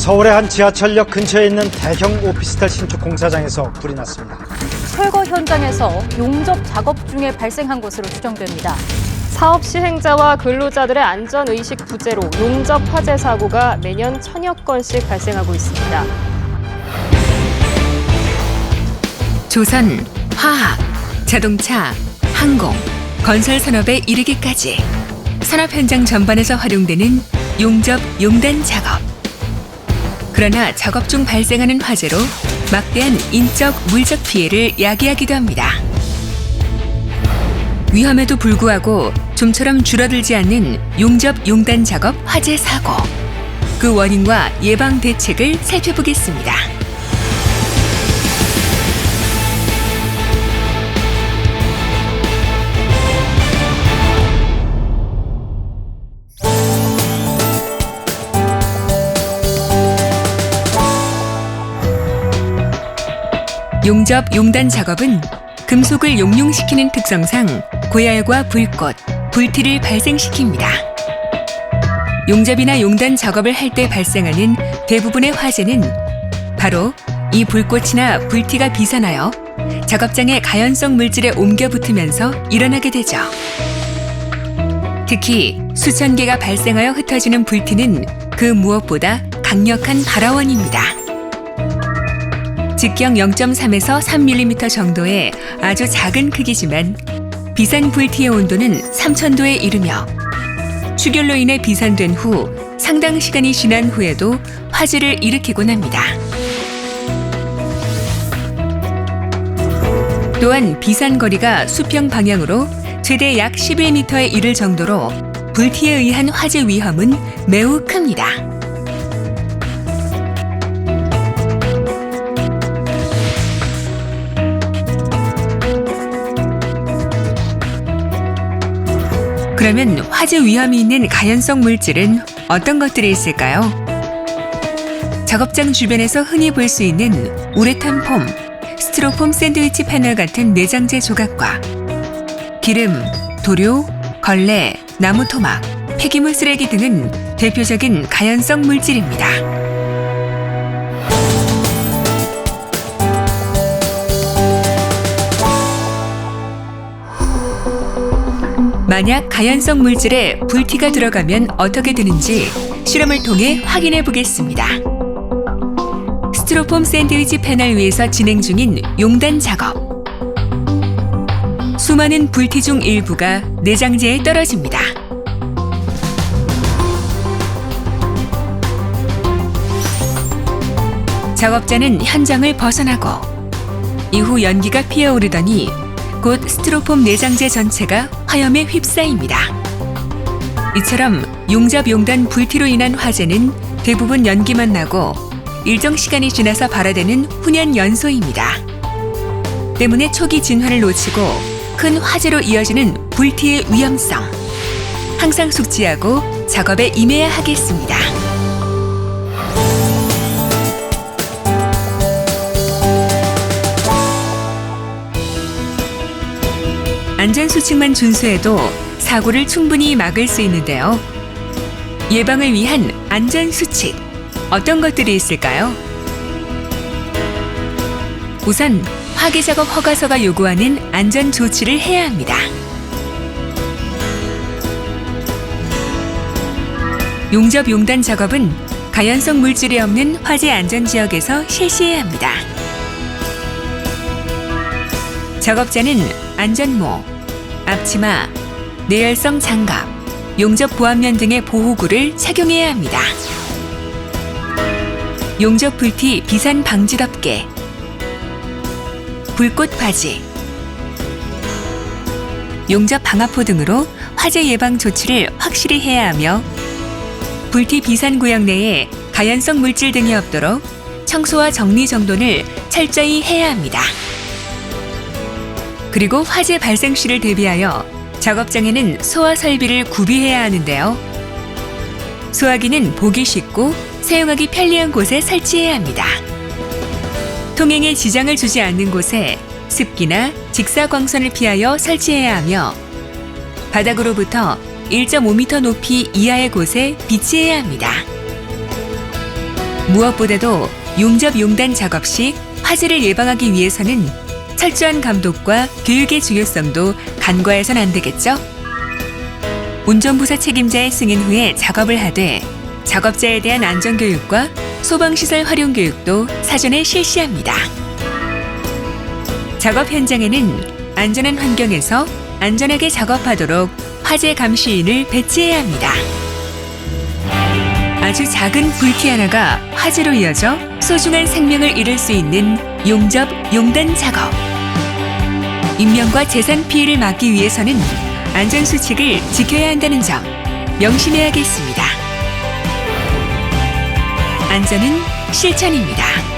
서울의 한 지하철역 근처에 있는 대형 오피스텔 신축 공사장에서 불이 났습니다. 철거 현장에서 용접 작업 중에 발생한 것으로 추정됩니다. 사업 시행자와 근로자들의 안전의식 부재로 용접 화재 사고가 매년 1000여 건씩 발생하고 있습니다. 조선, 화학, 자동차, 항공, 건설 산업에 이르기까지 산업 현장 전반에서 활용되는 용접, 용단 작업. 그러나 작업 중 발생하는 화재로 막대한 인적, 물적 피해를 야기하기도 합니다. 위험에도 불구하고 좀처럼 줄어들지 않는 용접, 용단 작업 화재 사고. 그 원인과 예방 대책을 살펴보겠습니다. 용접, 용단 작업은 금속을 용융시키는 특성상 고열과 불꽃, 불티를 발생시킵니다. 용접이나 용단 작업을 할 때 발생하는 대부분의 화재는 바로 이 불꽃이나 불티가 비산하여 작업장의 가연성 물질에 옮겨 붙으면서 일어나게 되죠. 특히 수천 개가 발생하여 흩어지는 불티는 그 무엇보다 강력한 발화원입니다. 직경 0.3에서 3mm 정도의 아주 작은 크기지만 비산 불티의 온도는 3000도에 이르며 출혈로 인해 비산된 후 상당 시간이 지난 후에도 화재를 일으키곤 합니다. 또한 비산 거리가 수평 방향으로 최대 약 11m에 이를 정도로 불티에 의한 화재 위험은 매우 큽니다. 그러면 화재 위험이 있는 가연성 물질은 어떤 것들이 있을까요? 작업장 주변에서 흔히 볼 수 있는 우레탄 폼, 스티로폼 샌드위치 패널 같은 내장재 조각과 기름, 도료, 걸레, 나무 토막, 폐기물 쓰레기 등은 대표적인 가연성 물질입니다. 만약 가연성 물질에 불티가 들어가면 어떻게 되는지 실험을 통해 확인해 보겠습니다. 스티로폼 샌드위치 패널 위에서 진행 중인 용단 작업. 수많은 불티 중 일부가 내장재에 떨어집니다. 작업자는 현장을 벗어나고 이후 연기가 피어오르더니 곧 스티로폼 내장재 전체가 화염에 휩싸입니다. 이처럼 용접 용단 불티로 인한 화재는 대부분 연기만 나고 일정 시간이 지나서 발화되는 훈연 연소입니다. 때문에 초기 진화를 놓치고 큰 화재로 이어지는 불티의 위험성. 항상 숙지하고 작업에 임해야 하겠습니다. 안전수칙만 준수해도 사고를 충분히 막을 수 있는데요. 예방을 위한 안전수칙, 어떤 것들이 있을까요? 우선 화기작업 허가서가 요구하는 안전조치를 해야 합니다. 용접 용단 작업은 가연성 물질이 없는 화재 안전지역에서 실시해야 합니다. 작업자는 안전모, 앞치마, 내열성 장갑, 용접 보안면 등의 보호구를 착용해야 합니다. 용접 불티 비산 방지 덮개, 불꽃 바지, 용접 방화포 등으로 화재 예방 조치를 확실히 해야 하며 불티 비산 구역 내에 가연성 물질 등이 없도록 청소와 정리 정돈을 철저히 해야 합니다. 그리고 화재 발생 시를 대비하여 작업장에는 소화 설비를 구비해야 하는데요. 소화기는 보기 쉽고 사용하기 편리한 곳에 설치해야 합니다. 통행에 지장을 주지 않는 곳에 습기나 직사광선을 피하여 설치해야 하며 바닥으로부터 1.5m 높이 이하의 곳에 비치해야 합니다. 무엇보다도 용접 용단 작업 시 화재를 예방하기 위해서는 철저한 감독과 교육의 중요성도 간과해선 안 되겠죠? 운전부사 책임자의 승인 후에 작업을 하되 작업자에 대한 안전교육과 소방시설 활용 교육도 사전에 실시합니다. 작업 현장에는 안전한 환경에서 안전하게 작업하도록 화재 감시인을 배치해야 합니다. 아주 작은 불티 하나가 화재로 이어져 소중한 생명을 잃을 수 있는 용접, 용단 작업. 인명과 재산 피해를 막기 위해서는 안전수칙을 지켜야 한다는 점 명심해야겠습니다. 안전은 실천입니다.